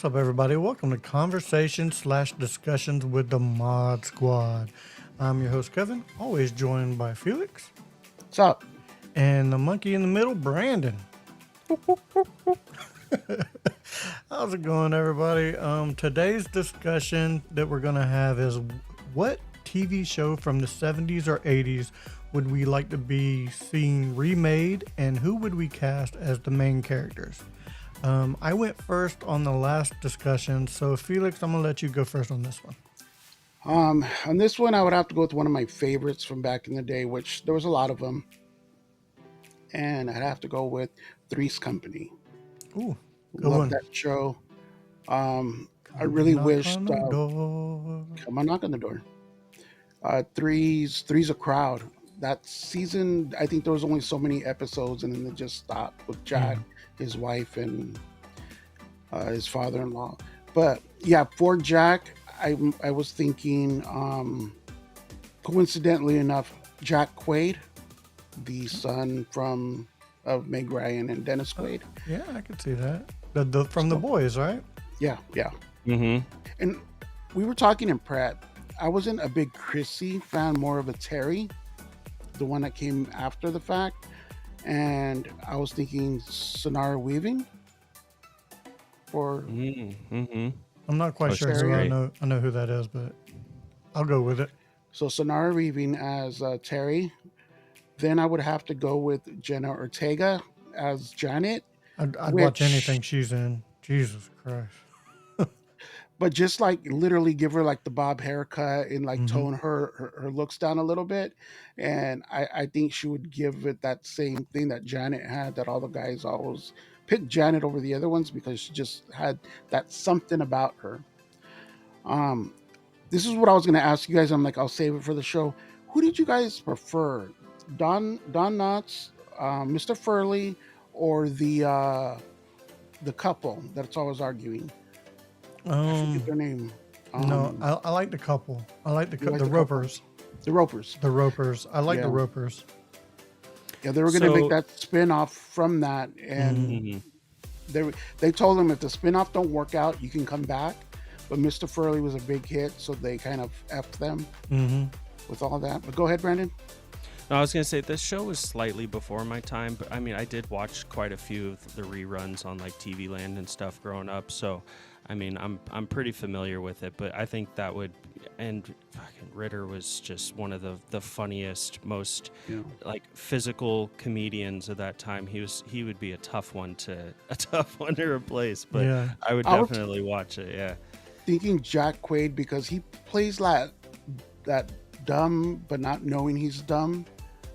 What's up, everybody? Welcome to Conversation/Discussions with the Mod Squad. I'm your host, Kevin, always joined by Felix What's up? and the monkey in the middle, Brandon. How's it going, everybody? Today's discussion that we're going to have is what TV show from the 70s or 80s would we like to be seeing remade, and who would we cast as the main characters? I went first on the last discussion, so Felix, I'm gonna let you go first on this one. On this one, I would have to go with one of my favorites from back in the day, which there was a lot of them, and I'd have to go with Three's Company. Ooh, good Love one. that show. I Come really knock wished. on the door. Come on, knock on the door. Three's a crowd. That season, I think there was only so many episodes, and then it just stopped with Jack, Yeah. his wife, and his father-in-law. But yeah, for Jack, I was thinking, coincidentally enough, Jack Quaid, the son from of Meg Ryan and Dennis Quaid. Yeah, I could see that. The from the So boys, right? yeah, yeah. Mm-hmm. And we were talking in Pratt. I wasn't a big Chrissy fan, more of a Terry, the one that came after the fact. And I was thinking Sonara Weaving for Mm-hmm. I'm not quite Oh, sure she's who I Terry. great. know. I know who that is, but I'll go with it. So Sonara Weaving as Terry. Then I would have to go with Jenna Ortega as Janet, I'd watch anything which, she's in. Jesus Christ. but just like literally give her like the bob haircut and like Mm-hmm. tone her looks down a little bit. And I think she would give it that same thing that Janet had, that all the guys always picked Janet over the other ones because she just had that something about her. Um, this is what I was going to ask you guys. I'm like, I'll save it for the show. Who did you guys prefer, Don Knotts, Mr. Furley, or the couple that's always arguing? I forget Um, their name. no, Um, I like the couple. I like you like the the couple, Ropers. the Ropers. The Ropers. I like the Yeah, Ropers. yeah. They were going to make So, that spin off from that, Mm-hmm. and mm-hmm. they told him if the spin off don't work out, you can come back. But Mr. Furley was a big hit, so they kind of effed them Mm-hmm. with all that. But go ahead, Brandon. No, I was gonna say this show was slightly before my time, but I mean, I did watch quite a few of the reruns on like TV Land and stuff growing up. So, I mean, I'm pretty familiar with it. But I think that would, and fucking Ritter was just one of the funniest, most Yeah. like physical comedians of that time. He would be a tough one to replace. But Yeah. I would I was definitely watch it. Yeah. thinking Jack Quaid because he plays that dumb but not knowing he's dumb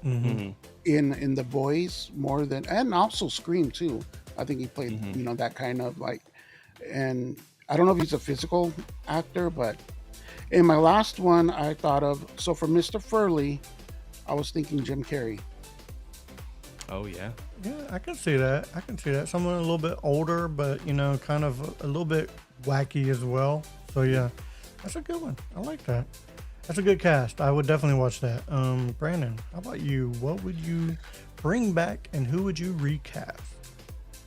Mm-hmm. Mm-hmm. in the boys more than, and also Scream too. I think he played, Mm-hmm. that kind of like, and I don't know if he's a physical actor, but in my last one I thought of, so for Mr. Furley, I was thinking Jim Carrey. Oh yeah. Yeah, I can see that. I can see that. Someone a little bit older, but kind of a little bit wacky as well. So yeah, that's a good one. I like that. That's a good cast. I would definitely watch that. Brandon, how about you? What would you bring back, and who would you recast?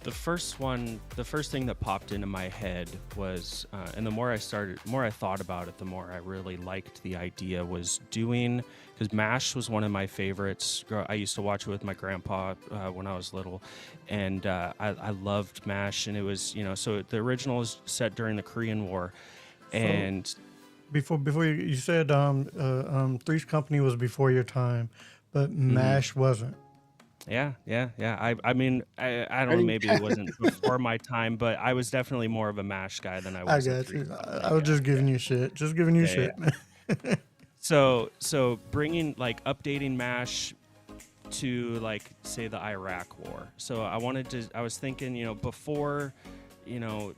The first thing that popped into my head was, and the more I thought about it, the more I really liked the idea, was doing, because MASH was one of my favorites. I used to watch it with my grandpa when I was little, and I loved MASH, and it was, so the original is set during the Korean War, So and before you said Three's Company was before your time, but mhm. MASH wasn't. Yeah. I mean, I don't I know, didn't. maybe it wasn't before my time, but I was definitely more of a MASH guy than I I was a got Three's you. I Company was guy. just giving you shit. Just giving you Yeah. shit. So bringing, like, updating MASH to, like, say the Iraq War. So I was thinking, before,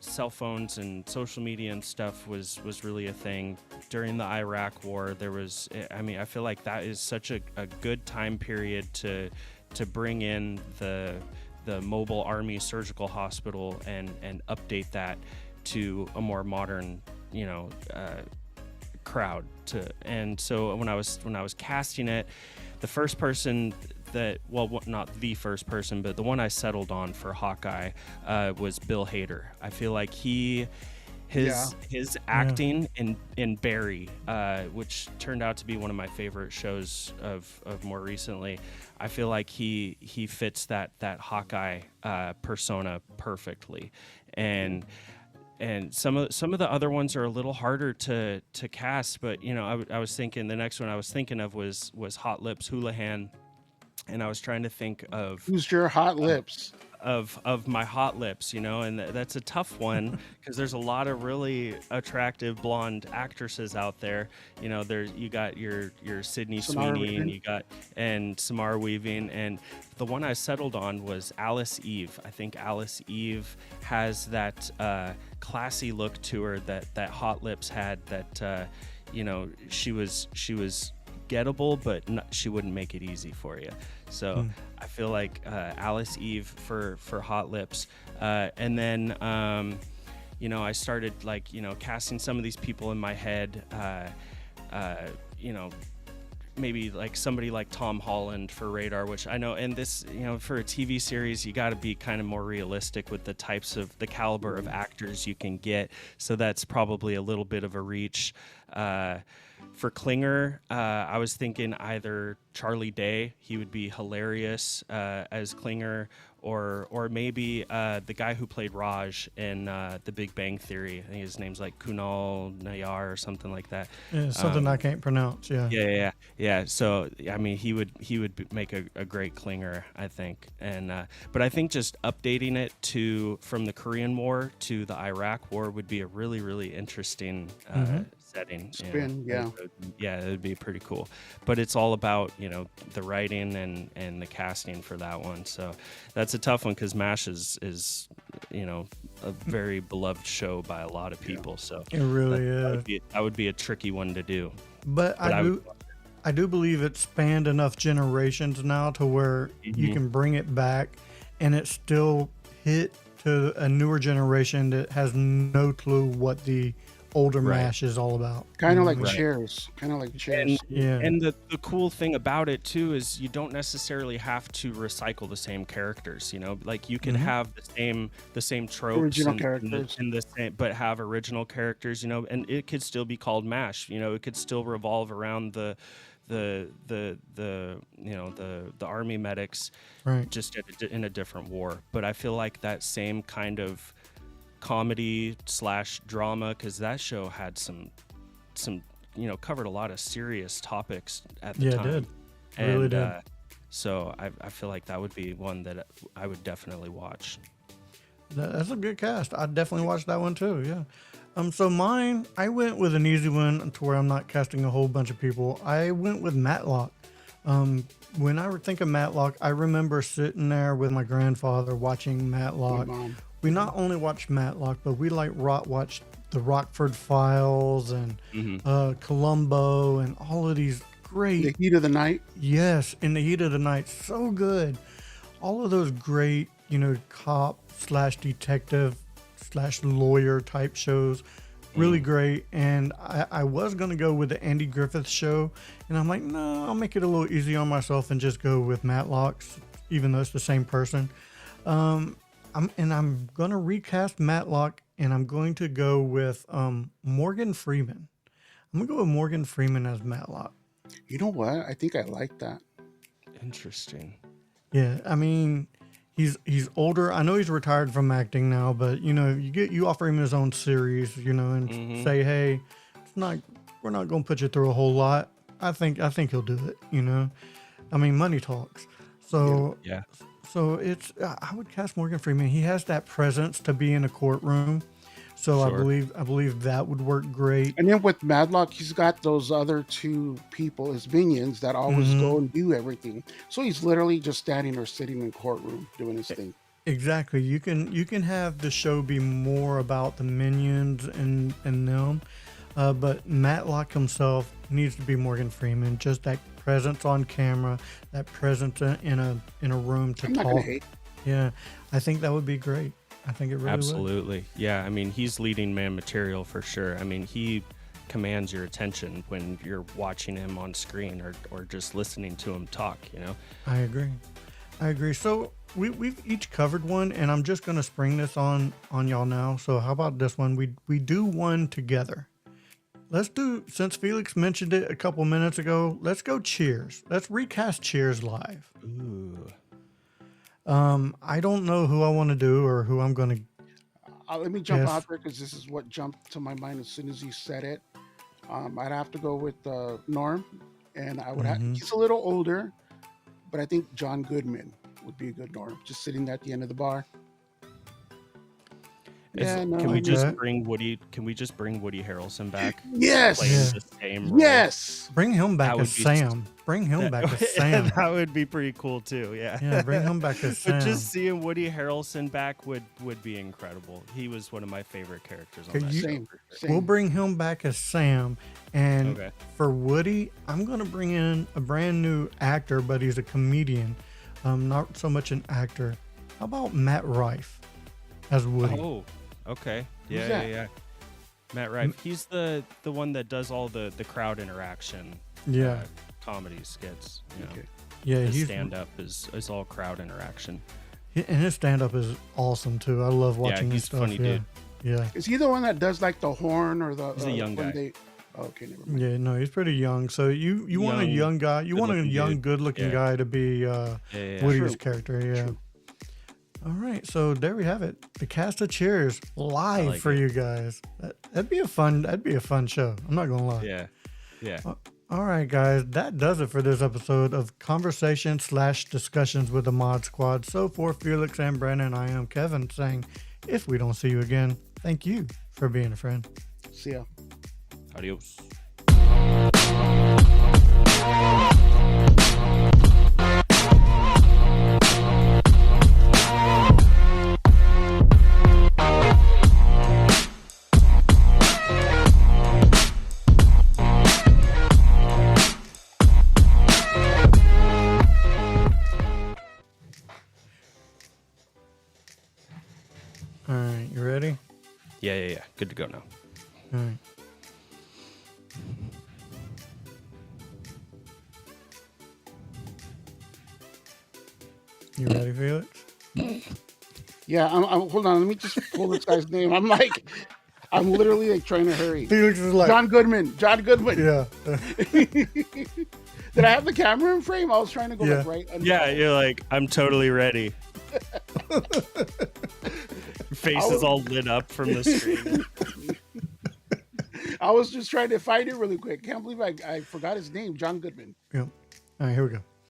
cell phones and social media and stuff was really a thing. During the Iraq War, there was, I mean, I feel like that is such a good time period to bring in the mobile army surgical hospital and update that to a more modern, crowd. And so when I was casting it, the first person that, well, not the first person, but the one I settled on for Hawkeye was Bill Hader. I feel like his acting in Barry, which turned out to be one of my favorite shows of more recently. I feel like he fits that Hawkeye persona perfectly, and some of the other ones are a little harder to cast. But I was thinking the next one I was thinking of was Hot Lips Houlihan, and I was trying to think of Who's your hot lips? of my hot lips, and that's a tough one because there's a lot of really attractive blonde actresses out there. You got your Sydney Samara Sweeney, and Weaving. and Samara Weaving, and the one I settled on was Alice Eve. I think Alice Eve has that classy look to her that Hot Lips had. That she was gettable, but she wouldn't make it easy for you. So I feel like Alice Eve for Hot Lips, and then I started casting some of these people in my head. Maybe like somebody like Tom Holland for Radar, which I know, and this, for a TV series, you got to be kind of more realistic with the caliber of actors you can get. So that's probably a little bit of a reach. For Klinger, I was thinking either Charlie Day, he would be hilarious as Klinger, or maybe the guy who played Raj in The Big Bang Theory. I think his name's like Kunal Nayar or something like that. Yeah, something I can't pronounce. Yeah. So I mean, he would make a great Klinger, I think. And but I think just updating it from the Korean War to the Iraq War would be a really, really interesting setting. Spin, yeah, it would be pretty cool. But it's all about the writing and the casting for that one. So that's a tough one because MASH is a very beloved show by a lot of people. So it really is. That would be a tricky one to do. But I do believe it's spanned enough generations now to where you can bring it back and it still hit to a newer generation that has no clue what the older MASH is all about. Kind of like Cheers. Kind of like Cheers. And the cool thing about it too is you don't necessarily have to recycle the same characters. Like you can have the same tropes, original characters, and the same, but have original characters. And it could still be called MASH. It could still revolve around the army medics, right, just in a different war. But I feel like that same kind of comedy / drama, because that show had some covered a lot of serious topics at the time. It did. And really did. So I feel like that would be one that I would definitely watch. That's a good cast. I'd definitely watch that one too. Yeah. So mine, I went with an easy one to where I'm not casting a whole bunch of people. I went with Matlock. When I think of Matlock, I remember sitting there with my grandfather watching Matlock. We not only watched Matlock, but we watched the Rockford Files and Columbo and all of these great. The Heat of the Night. Yes, In the Heat of the Night, so good. All of those great, cop / detective / lawyer type shows, really great. And I was gonna go with the Andy Griffith Show, and I'm like, no, I'll make it a little easy on myself and just go with Matlock's, even though it's the same person. I'm gonna recast Matlock, and I'm going to go with Morgan Freeman. I'm gonna go with Morgan Freeman as Matlock. You know what? I think I like that. Interesting. Yeah, I mean, he's older. I know he's retired from acting now, but you offer him his own series, and say, hey, we're not gonna put you through a whole lot. I think he'll do it. I mean, money talks. So yeah. So I would cast Morgan Freeman. He has that presence to be in a courtroom. So sure. I believe that would work great. And then with Matlock, he's got those other two people, his minions, that always go and do everything. So he's literally just standing or sitting in a courtroom doing his thing. Exactly. You can have the show be more about the minions and them. But Matlock himself needs to be Morgan Freeman. Just that presence on camera, that presence in a room to talk. Yeah, I think that would be great. I think it really absolutely would. Yeah, I mean, he's leading man material for sure. I mean, he commands your attention when you're watching him on screen or just listening to him talk, you know? I agree. So we've each covered one, and I'm just gonna spring this on y'all now. So how about this one? We do one together. Let's do, since Felix mentioned it a couple minutes ago, let's go Cheers. Let's recast Cheers live. Ooh. I don't know who I want to do or who I'm gonna. Let me jump Yes. out there because this is what jumped to my mind as soon as you said it. I'd have to go with Norm, and I would have. He's a little older, but I think John Goodman would be a good Norm, just sitting at the end of the bar. Can we just bring Woody? Can we just bring Woody Harrelson back? Yes. Playing the same role? Yes. Bring him back That as would be Sam. Bring him back as Sam. That would be pretty cool too. Yeah. Yeah, bring him back as Sam. But just seeing Woody Harrelson back would be incredible. He was one of my favorite characters on that show. Same. We'll bring him back as Sam. And Okay. for Woody, I'm going to bring in a brand new actor, but he's a comedian. Not so much an actor. How about Matt Rife as Woody? Oh, okay. Who's Yeah, that? yeah. Matt Rife. He's the one that does all the crowd interaction. Yeah. Comedy skits. You know. Okay. Yeah, His he's stand up is all crowd interaction. and his stand up is awesome too. I love watching his he's stuff. funny, dude. Yeah. Is he the one that does like the horn or the? He's a young when guy. Okay, never mind. Yeah, no, he's pretty young. So you want a young guy. You want a good-looking young, dude. good-looking Yeah. guy to be Yeah. Woody's True. character. Yeah. True. All right, so there we have it. The cast of Cheers live like for it. you guys. That'd be a fun show. I'm not gonna lie. Yeah. Yeah. All right, guys, that does it for this episode of Conversation/Discussions with the Mod Squad. So for Felix and Brandon, I am Kevin saying, if we don't see you again, thank you for being a friend. See ya. Adios. All right, you ready? Yeah. Good to go now. All right. You ready, Felix? Yeah, I'm hold on. Let me just pull this guy's name. I'm literally like trying to hurry. Felix is like, John Goodman. yeah. Did I have the camera in frame? I was trying to go like right under. Yeah, you're like, I'm totally ready. Your face is all lit up from the screen. I was just trying to find it really quick. Can't believe I forgot his name. John Goodman. Yep. All right, here we go.